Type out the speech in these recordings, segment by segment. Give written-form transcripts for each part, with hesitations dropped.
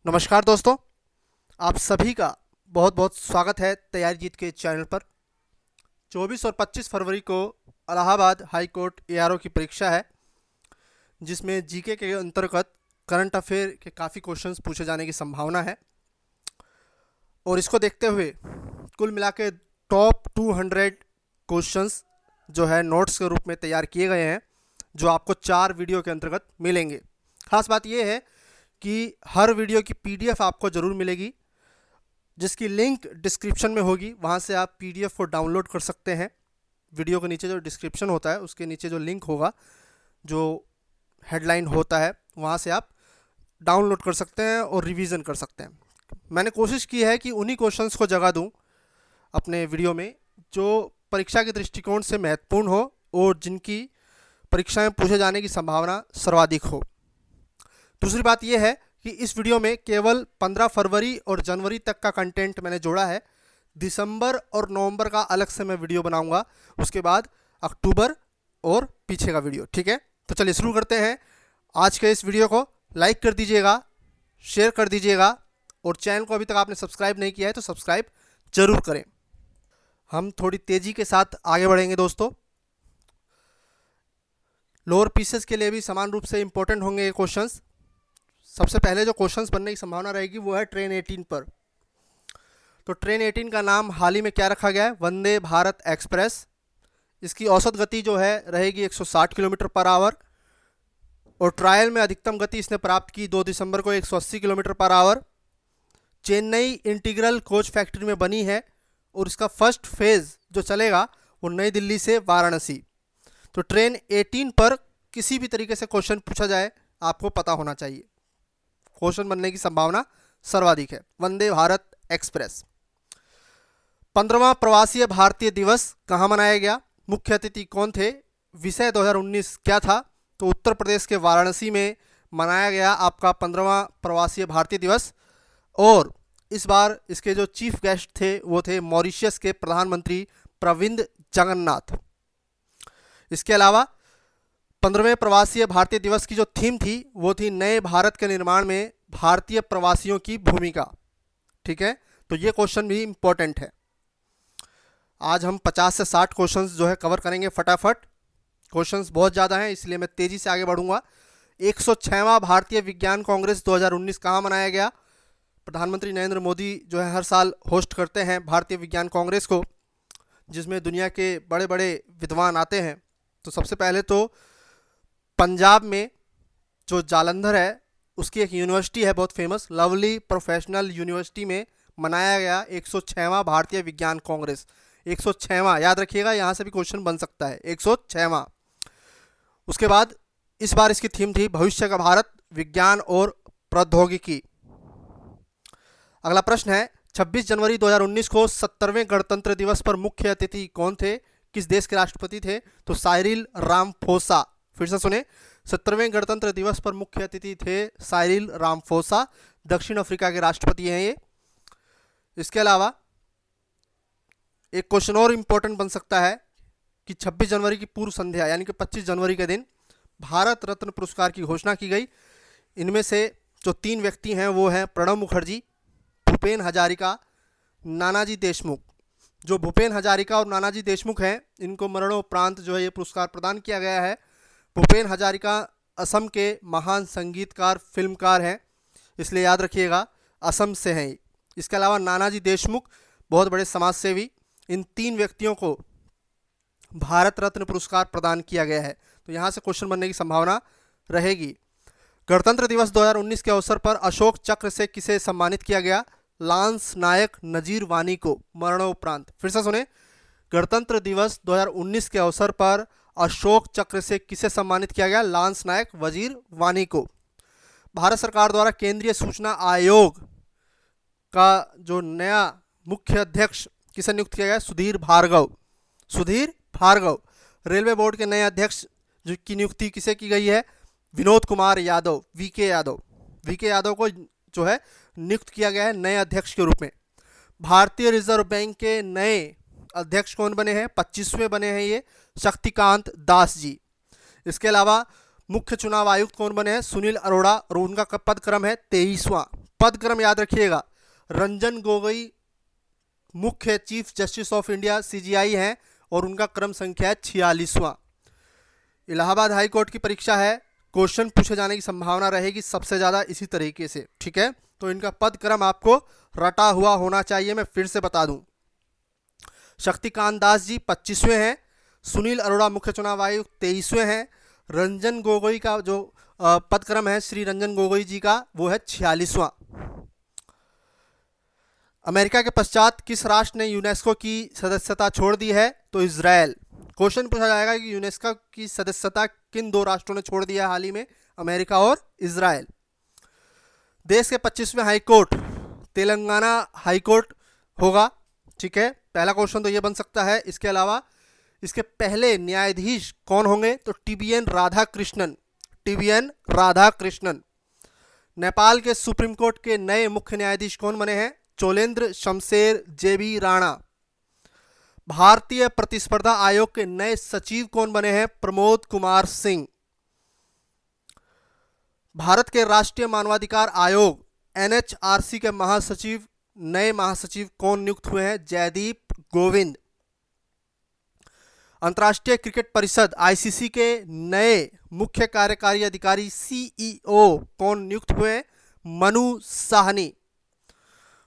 नमस्कार दोस्तों, आप सभी का बहुत बहुत स्वागत है तैयारी जीत के चैनल पर। 24 और 25 फरवरी को इलाहाबाद हाई कोर्ट एआरओ की परीक्षा है, जिसमें जीके के अंतर्गत करंट अफेयर के काफ़ी क्वेश्चंस पूछे जाने की संभावना है। और इसको देखते हुए कुल मिला के टॉप 200 क्वेश्चंस जो है नोट्स के रूप में तैयार किए गए हैं, जो आपको 4 वीडियो के अंतर्गत मिलेंगे। खास बात यह है कि हर वीडियो की पीडीएफ आपको ज़रूर मिलेगी, जिसकी लिंक डिस्क्रिप्शन में होगी। वहाँ से आप पीडीएफ को डाउनलोड कर सकते हैं। वीडियो के नीचे जो डिस्क्रिप्शन होता है उसके नीचे जो लिंक होगा, जो हेडलाइन होता है, वहाँ से आप डाउनलोड कर सकते हैं और रिवीजन कर सकते हैं। मैंने कोशिश की है कि उन्हीं क्वेश्चंस को जगह दूं अपने वीडियो में जो परीक्षा के दृष्टिकोण से महत्वपूर्ण हो और जिनकी परीक्षा में पूछे जाने की संभावना सर्वाधिक हो। दूसरी बात यह है कि इस वीडियो में केवल 15 फरवरी और जनवरी तक का कंटेंट मैंने जोड़ा है। दिसंबर और नवंबर का अलग से मैं वीडियो बनाऊंगा, उसके बाद अक्टूबर और पीछे का वीडियो। ठीक है, तो चलिए शुरू करते हैं। आज के इस वीडियो को लाइक कर दीजिएगा, शेयर कर दीजिएगा और चैनल को अभी तक आपने सब्सक्राइब नहीं किया है तो सब्सक्राइब जरूर करें। हम थोड़ी तेज़ी के साथ आगे बढ़ेंगे दोस्तों। लोअर पीसेस के लिए भी समान रूप से इंपॉर्टेंट होंगे ये क्वेश्चंस। सबसे पहले जो क्वेश्चंस बनने की संभावना रहेगी वो है ट्रेन 18 पर। तो ट्रेन 18 का नाम हाल ही में क्या रखा गया है? वंदे भारत एक्सप्रेस। इसकी औसत गति जो है रहेगी 160 किलोमीटर पर आवर और ट्रायल में अधिकतम गति इसने प्राप्त की 2 दिसंबर को 180 kilometre per hour. Chennai integral coach factory में बनी है और इसका फर्स्ट फेज़ जो चलेगा वो नई दिल्ली से वाराणसी। तो ट्रेन 18 पर किसी भी तरीके से क्वेश्चन पूछा जाए आपको पता होना चाहिए। क्वेश्चन बनने की संभावना सर्वाधिक है। वंदे भारत एक्सप्रेस। 15वां प्रवासीय भारतीय दिवस कहाँ मनाया गया? मुख्य अतिथि कौन थे? विषय 2019 क्या था? तो उत्तर प्रदेश के वाराणसी में मनाया गया आपका 15वां प्रवासीय भारतीय दिवस। और इस बार इसके जो चीफ गेस्ट थे वो थे मॉरिशस के प्रधानमंत्री प्रविंद जगन्नाथ। इसके अलावा 15वें प्रवासीय भारतीय दिवस की जो थीम थी वो थी नए भारत के निर्माण में भारतीय प्रवासियों की भूमिका। ठीक है, तो ये क्वेश्चन भी इम्पोर्टेंट है। आज हम 50 से 60 क्वेश्चंस जो है कवर करेंगे फटाफट। क्वेश्चंस बहुत ज़्यादा हैं इसलिए मैं तेज़ी से आगे बढ़ूंगा। 106वां भारतीय विज्ञान कांग्रेस 2019 कहाँ मनाया गया? प्रधानमंत्री नरेंद्र मोदी जो है हर साल होस्ट करते हैं भारतीय विज्ञान कांग्रेस को, जिसमें दुनिया के बड़े बड़े विद्वान आते हैं। तो सबसे पहले तो पंजाब में जो जालंधर है उसकी एक यूनिवर्सिटी है बहुत फेमस, लवली प्रोफेशनल यूनिवर्सिटी में मनाया गया 106वां भारतीय विज्ञान कांग्रेस। 106वां याद रखिएगा, यहाँ से भी क्वेश्चन बन सकता है। 106वां। उसके बाद इस बार इसकी थीम थी भविष्य का भारत, विज्ञान और प्रौद्योगिकी। अगला प्रश्न है 26 जनवरी 2019 को 70वें गणतंत्र दिवस पर मुख्य अतिथि कौन थे? किस देश के राष्ट्रपति थे? तो साइरिल रामफोसा। फिर से सुने, 70वें गणतंत्र दिवस पर मुख्य अतिथि थे साइरिल रामफोसा, दक्षिण अफ्रीका के राष्ट्रपति हैं ये। इसके अलावा एक क्वेश्चन और इंपॉर्टेंट बन सकता है कि 26 जनवरी की पूर्व संध्या यानी कि 25 जनवरी के दिन भारत रत्न पुरस्कार की घोषणा की गई। इनमें से जो 3 व्यक्ति हैं वो हैं प्रणब मुखर्जी, भूपेन हजारिका, नानाजी देशमुख। जो भूपेन हजारिका और नानाजी देशमुख हैं इनको मरणोपरांत जो है ये पुरस्कार प्रदान किया गया है। भूपेन हजारिका असम के महान संगीतकार, फिल्मकार हैं, इसलिए याद रखिएगा असम से हैं। इसके अलावा नानाजी देशमुख बहुत बड़े समाजसेवी। इन 3 व्यक्तियों को भारत रत्न पुरस्कार प्रदान किया गया है। तो यहाँ से क्वेश्चन बनने की संभावना रहेगी। गणतंत्र दिवस 2019 के अवसर पर अशोक चक्र से किसे सम्मानित किया गया? लांस नायक नजीर वानी को मरणोपरांत। फिर से सुने, गणतंत्र दिवस 2019 के अवसर पर अशोक चक्र से किसे सम्मानित किया गया? लांस नायक वजीर वानी को। भारत सरकार द्वारा केंद्रीय सूचना आयोग का जो नया मुख्य अध्यक्ष किसे नियुक्त किया गया? सुधीर भार्गव। सुधीर भार्गव। रेलवे बोर्ड के नए अध्यक्ष की नियुक्ति किसे की गई है? विनोद कुमार यादव, वीके यादव। वीके यादव को जो है नियुक्त किया गया है नए अध्यक्ष के रूप में। भारतीय रिजर्व बैंक के नए अध्यक्ष कौन बने हैं? 25वें बने हैं ये शक्तिकांत दास जी। इसके अलावा मुख्य चुनाव आयुक्त कौन बने हैं? सुनील अरोड़ा और उनका पद क्रम है 23वां। पदक्रम याद रखिएगा, रंजन गोगोई मुख्य chief justice of India CJI हैं और उनका क्रम संख्या है 46वां। इलाहाबाद हाई कोर्ट की परीक्षा है, क्वेश्चन पूछे जाने की संभावना रहेगी सबसे ज़्यादा इसी तरीके से, ठीक है। तो इनका पद क्रम आपको रटा हुआ होना चाहिए, मैं फिर से बता दूं। शक्तिकांत दास जी 25वें हैं, सुनील अरोड़ा मुख्य चुनाव आयुक्त 23वें हैं, रंजन गोगोई का जो पद क्रम है श्री रंजन गोगोई जी का वो है 46वां। अमेरिका के पश्चात किस राष्ट्र ने यूनेस्को की सदस्यता छोड़ दी है? तो इजराइल। क्वेश्चन पूछा जाएगा कि यूनेस्को की सदस्यता किन दो राष्ट्रों ने छोड़ दिया है हाल ही में? अमेरिका और इजराइल। देश के 25वें हाईकोर्ट तेलंगाना हाईकोर्ट होगा, ठीक है। पहला क्वेश्चन तो ये बन सकता है। इसके अलावा इसके पहले न्यायाधीश कौन होंगे? तो TBN राधाकृष्णन। TBN राधाकृष्णन। नेपाल के सुप्रीम कोर्ट के नए मुख्य न्यायाधीश कौन बने हैं? चोलेंद्र शमशेर JB राणा। भारतीय प्रतिस्पर्धा आयोग के नए सचिव कौन बने हैं? प्रमोद कुमार सिंह। भारत के राष्ट्रीय मानवाधिकार आयोग NHRC के महासचिव नए महासचिव कौन नियुक्त हुए हैं? जयदीप गोविंद। अंतर्राष्ट्रीय क्रिकेट परिषद ICC के नए मुख्य कार्यकारी अधिकारी CEO कौन नियुक्त हुए हैं? मनु साहनी।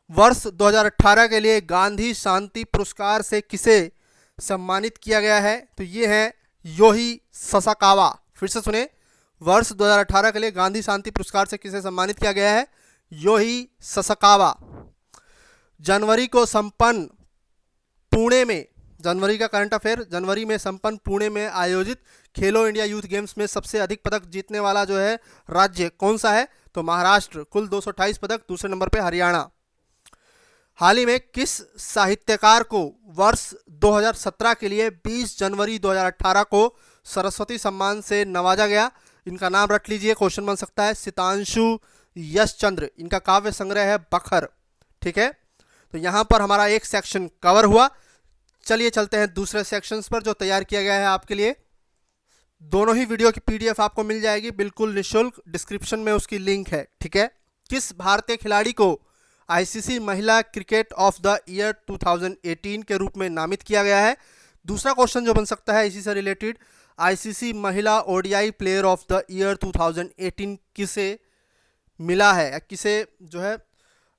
वर्ष 2018 के लिए गांधी शांति पुरस्कार से किसे सम्मानित किया गया है? तो ये है योही ससाकावा। फिर से सुने, वर्ष 2018 के लिए गांधी शांति पुरस्कार से किसे सम्मानित किया गया है? Yohei Sasakawa. जनवरी को संपन्न पुणे में, जनवरी का करंट अफेयर, जनवरी में संपन्न पुणे में आयोजित खेलो इंडिया यूथ गेम्स में सबसे अधिक पदक जीतने वाला जो है राज्य कौन सा है? तो महाराष्ट्र, कुल 228 पदक। दूसरे नंबर पे हरियाणा। हाल ही में किस साहित्यकार को वर्ष 2017 के लिए 20 जनवरी 2018 को सरस्वती सम्मान से नवाजा गया? इनका नाम रख लीजिए, क्वेश्चन बन सकता है। सितांशु यशचंद्र। इनका काव्य संग्रह है बखर, ठीक है। तो यहाँ पर हमारा एक सेक्शन कवर हुआ। चलिए चलते हैं दूसरे सेक्शंस पर जो तैयार किया गया है आपके लिए। दोनों ही वीडियो की PDF आपको मिल जाएगी बिल्कुल निःशुल्क, डिस्क्रिप्शन में उसकी लिंक है, ठीक है। किस भारतीय खिलाड़ी को ICC महिला क्रिकेट ऑफ द ईयर 2018 के रूप में नामित किया गया है? दूसरा क्वेश्चन जो बन सकता है इसी से रिलेटेड, ICC महिला ODI player of the year 2018 किसे मिला है, किसे जो है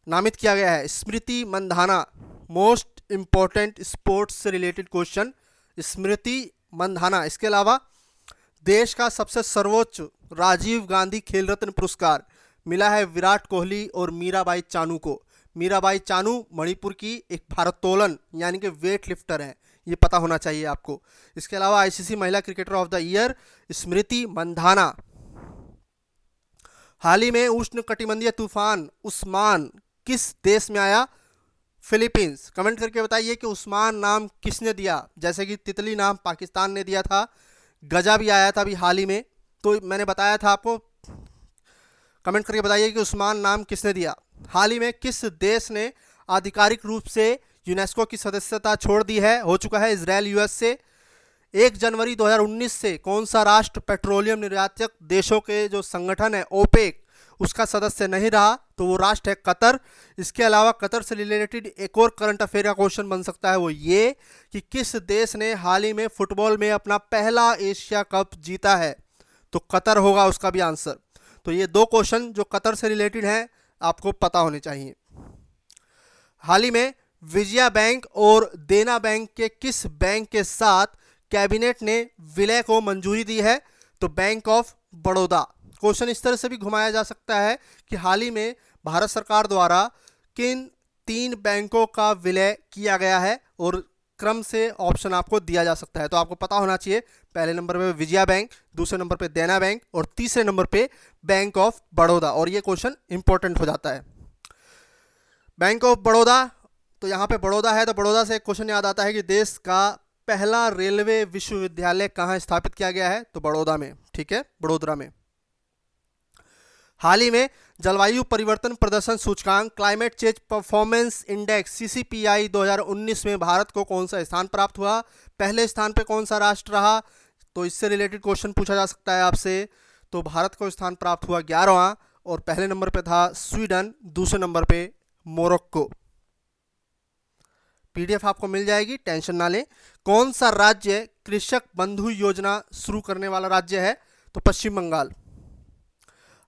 नामित किया गया है? Smriti Mandhana. Most important sports से रिलेटेड क्वेश्चन, स्मृति मंधाना। इसके अलावा देश का सबसे सर्वोच्च राजीव गांधी खेल रत्न पुरस्कार मिला है विराट कोहली और मीराबाई चानू को। मीराबाई चानू मणिपुर की एक भारोत्तोलन यानी कि वेट लिफ्टर हैं, ये पता होना चाहिए आपको। इसके अलावा ICC महिला cricketer of the year Smriti Mandhana. हाल ही में उष्णकटिबंधीय तूफान उस्मान किस देश में आया? फिलीपींस। कमेंट करके बताइए कि उस्मान नाम किसने दिया? जैसे कि तितली नाम पाकिस्तान ने दिया था, गजा भी आया था अभी हाल ही में, तो मैंने बताया था आपको। कमेंट करके बताइए कि उस्मान नाम किसने दिया। हाल ही में किस देश ने आधिकारिक रूप से यूनेस्को की सदस्यता छोड़ दी है? हो चुका है इजराइल US से। 1 जनवरी 2019 से कौन सा राष्ट्र पेट्रोलियम निर्यातक देशों के जो संगठन है OPEC उसका सदस्य नहीं रहा? तो वो राष्ट्र है कतर। इसके अलावा कतर से रिलेटेड एक और करंट अफेयर का क्वेश्चन बन सकता है, वो ये कि किस देश ने हाल ही में फुटबॉल में अपना पहला एशिया कप जीता है? तो कतर होगा उसका भी आंसर। तो ये दो क्वेश्चन जो कतर से रिलेटेड हैं आपको पता होने चाहिए। हाल ही में विजया बैंक और देना बैंक के किस बैंक के साथ कैबिनेट ने विलय को मंजूरी दी है? तो बैंक ऑफ बड़ौदा। क्वेश्चन इस तरह से भी घुमाया जा सकता है कि हाल ही में भारत सरकार द्वारा किन 3 बैंकों का विलय किया गया है, और क्रम से ऑप्शन आपको दिया जा सकता है। तो आपको पता होना चाहिए, पहले नंबर पे विजया बैंक, दूसरे नंबर पे देना बैंक और तीसरे नंबर पे बैंक ऑफ बड़ौदा। और ये क्वेश्चन इंपॉर्टेंट हो जाता है। बैंक ऑफ बड़ौदा, तो यहाँ पे बड़ौदा है, तो बड़ौदा से एक क्वेश्चन याद आता है कि देश का पहला रेलवे विश्वविद्यालय कहाँ स्थापित किया गया है? तो बड़ौदा में, ठीक है, बड़ोदरा में। हाल ही में जलवायु परिवर्तन प्रदर्शन सूचकांक climate change performance index CCPI 2019 में भारत को कौन सा स्थान प्राप्त हुआ? पहले स्थान पे कौन सा राष्ट्र रहा? तो इससे रिलेटेड क्वेश्चन पूछा जा सकता है आपसे। तो भारत को स्थान प्राप्त हुआ 11वां और पहले नंबर पे था स्वीडन, दूसरे नंबर पे मोरक्को। पीडीएफ आपको मिल जाएगी, टेंशन ना लें। कौन सा राज्य कृषक बंधु योजना शुरू करने वाला राज्य है? तो पश्चिम बंगाल।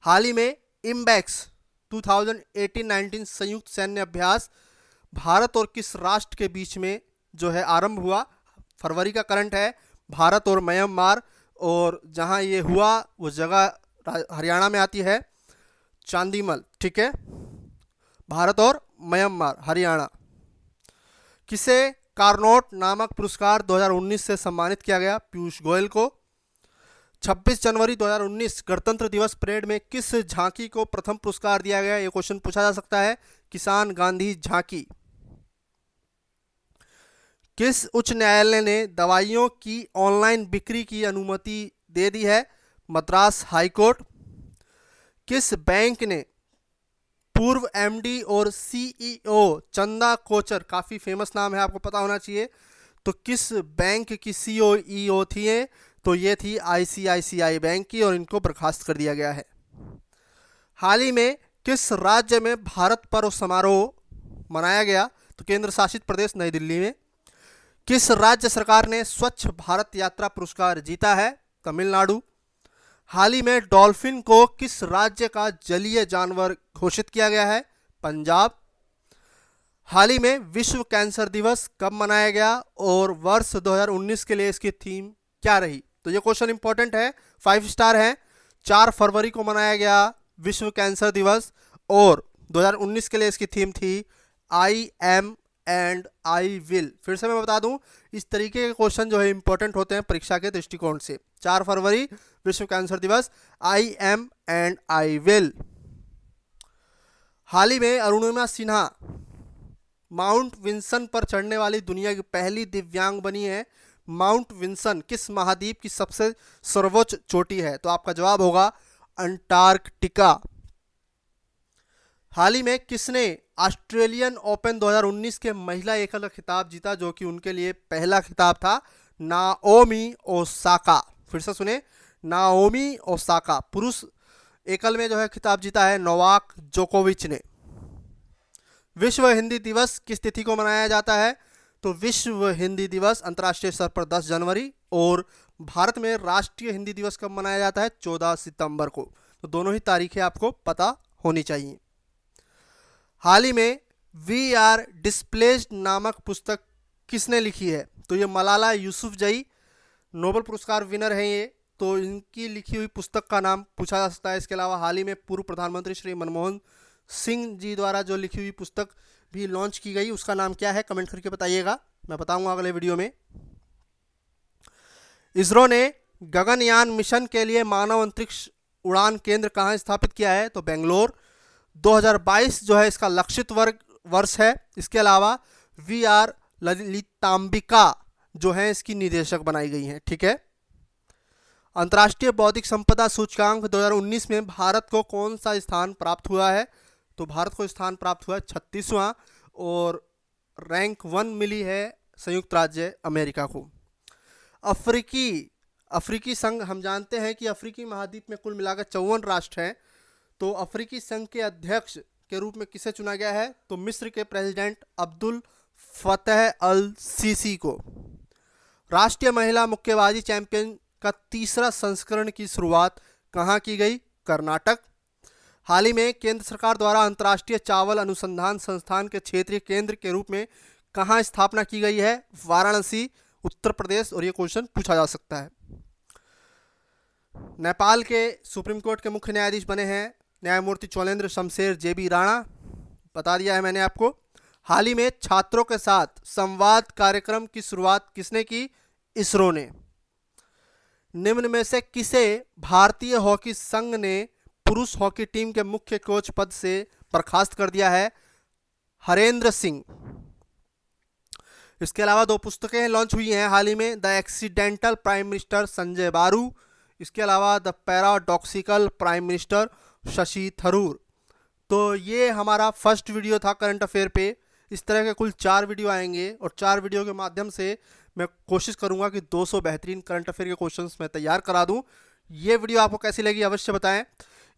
हाल ही में इम्बैक्स 2018-19 संयुक्त सैन्य अभ्यास भारत और किस राष्ट्र के बीच में जो है आरंभ हुआ? फरवरी का करंट है, भारत और म्यांमार, और जहां ये हुआ वो जगह हरियाणा में आती है, चांदीमल। ठीक है, भारत और म्यांमार, हरियाणा। किसे कार्नोट नामक पुरस्कार 2019 से सम्मानित किया गया? पीयूष गोयल को। 26 जनवरी 2019 गणतंत्र दिवस परेड में किस झांकी को प्रथम पुरस्कार दिया गया? ये क्वेश्चन पूछा जा सकता है। किसान गांधी झांकी। किस उच्च न्यायालय ने दवाइयों की ऑनलाइन बिक्री की अनुमति दे दी है? मद्रास हाईकोर्ट। किस बैंक ने पूर्व एमडी और सीईओ चंदा कोचर, काफी फेमस नाम है, आपको पता होना चाहिए, तो किस बैंक की सीईओ थी? तो ये थी आईसीआईसीआई बैंक की, और इनको बर्खास्त कर दिया गया है। हाल ही में किस राज्य में भारत पर्व समारोह मनाया गया? तो केंद्र शासित प्रदेश नई दिल्ली में। किस राज्य सरकार ने स्वच्छ भारत यात्रा पुरस्कार जीता है? तमिलनाडु। हाल ही में डॉल्फिन को किस राज्य का जलीय जानवर घोषित किया गया है? पंजाब। हाल ही में विश्व कैंसर दिवस कब मनाया गया और वर्ष 2019 के लिए इसकी थीम क्या रही? तो ये क्वेश्चन इंपॉर्टेंट है, 5 स्टार है। 4 फरवरी को मनाया गया विश्व कैंसर दिवस, और 2019 के लिए इसकी थीम थी आई एम एंड आई विल। फिर से मैं बता दूं, इस तरीके के क्वेश्चन जो है इंपॉर्टेंट होते हैं परीक्षा के दृष्टिकोण से। 4 फरवरी विश्व कैंसर दिवस, I am and I will. हाल ही में अरुणिमा सिन्हा माउंट विंसन पर चढ़ने वाली दुनिया की पहली दिव्यांग बनी है। माउंट विंसन किस महाद्वीप की सबसे सर्वोच्च चोटी है? तो आपका जवाब होगा अंटार्कटिका। हाल ही में किसने ऑस्ट्रेलियन ओपन 2019 के महिला एकल का खिताब जीता, जो कि उनके लिए पहला खिताब था? Naomi Osaka. फिर से सुने, नाओमी ओसाका। पुरुष एकल में जो है खिताब जीता है नोवाक जोकोविच ने। विश्व हिंदी दिवस किस तिथि को मनाया जाता है? तो विश्व हिंदी दिवस अंतर्राष्ट्रीय स्तर पर 10 जनवरी, और भारत में राष्ट्रीय हिंदी दिवस कब मनाया जाता है? 14 सितंबर को। तो दोनों ही तारीखें आपको पता होनी चाहिए। हाल ही में वी आर डिस्प्लेस्ड नामक पुस्तक किसने लिखी है? तो ये मलाला यूसुफजई, नोबेल पुरस्कार विनर हैं ये, तो इनकी लिखी हुई पुस्तक का नाम पूछा जा सकता है। इसके अलावा हाल ही में पूर्व प्रधानमंत्री श्री मनमोहन सिंह जी द्वारा जो लिखी हुई पुस्तक भी लॉन्च की गई, उसका नाम क्या है? कमेंट करके बताइएगा, मैं बताऊंगा अगले वीडियो में। इसरो ने गगनयान मिशन के लिए मानव अंतरिक्ष उड़ान केंद्र कहाँ स्थापित किया है? तो बेंगलोर। 2022 जो है इसका लक्षित वर्ष है। इसके अलावा वी आर ललितांबिका जो है इसकी निदेशक बनाई गई हैं। ठीक है। अंतर्राष्ट्रीय बौद्धिक संपदा सूचकांक 2019 में भारत को कौन सा स्थान प्राप्त हुआ है? तो भारत को स्थान प्राप्त हुआ है 36वां, और रैंक 1 मिली है संयुक्त राज्य अमेरिका को। अफ्रीकी संघ, हम जानते हैं कि अफ्रीकी महाद्वीप में कुल मिलाकर 54 राष्ट्र हैं, तो अफ्रीकी संघ के अध्यक्ष के रूप में किसे चुना गया है? तो मिस्र के प्रेसिडेंट अब्दुल फतेह अल सीसी को। राष्ट्रीय महिला मुक्केबाजी चैंपियन का तीसरा संस्करण की शुरुआत कहाँ की गई? कर्नाटक। हाल ही में केंद्र सरकार द्वारा अंतर्राष्ट्रीय चावल अनुसंधान संस्थान के क्षेत्रीय केंद्र के रूप में कहाँ स्थापना की गई है? वाराणसी, उत्तर प्रदेश, और ये क्वेश्चन पूछा जा सकता है। नेपाल के सुप्रीम कोर्ट के मुख्य न्यायाधीश बने हैं न्यायमूर्ति चौलेंद्र शमशेर जेबी राणा, बता दिया है मैंने आपको। हाल ही में छात्रों के साथ संवाद कार्यक्रम की शुरुआत किसने की? इसरो ने। निम्न में से किसे भारतीय हॉकी संघ ने पुरुष हॉकी टीम के मुख्य कोच पद से बर्खास्त कर दिया है? हरेंद्र सिंह। इसके अलावा 2 पुस्तकें लॉन्च हुई हैं हाल ही में, the accidental prime minister Sanjay बारू, इसके अलावा the paradoxical prime minister Shashi Tharoor. तो ये हमारा फर्स्ट वीडियो था करंट अफेयर पे। इस तरह के कुल 4 वीडियो आएंगे, और 4 वीडियो के माध्यम से मैं कोशिश करूंगा कि 200 बेहतरीन करंट अफेयर के क्वेश्चंस मैं तैयार करा दूं। ये वीडियो आपको कैसी लगी अवश्य बताएं।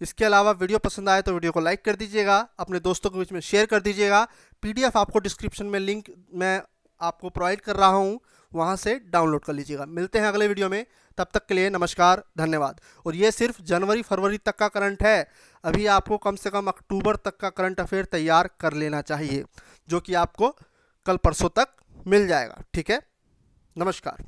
इसके अलावा वीडियो पसंद आए तो वीडियो को लाइक कर दीजिएगा, अपने दोस्तों के बीच में शेयर कर दीजिएगा। पीडीएफ आपको डिस्क्रिप्शन में लिंक मैं आपको प्रोवाइड कर रहा हूँ, वहाँ से डाउनलोड कर लीजिएगा। मिलते हैं अगले वीडियो में, तब तक के लिए नमस्कार, धन्यवाद। और ये सिर्फ जनवरी फरवरी तक का करंट है, अभी आपको कम से कम अक्टूबर तक का करंट अफेयर तैयार कर लेना चाहिए, जो कि आपको कल परसों तक मिल जाएगा। ठीक है, नमस्कार।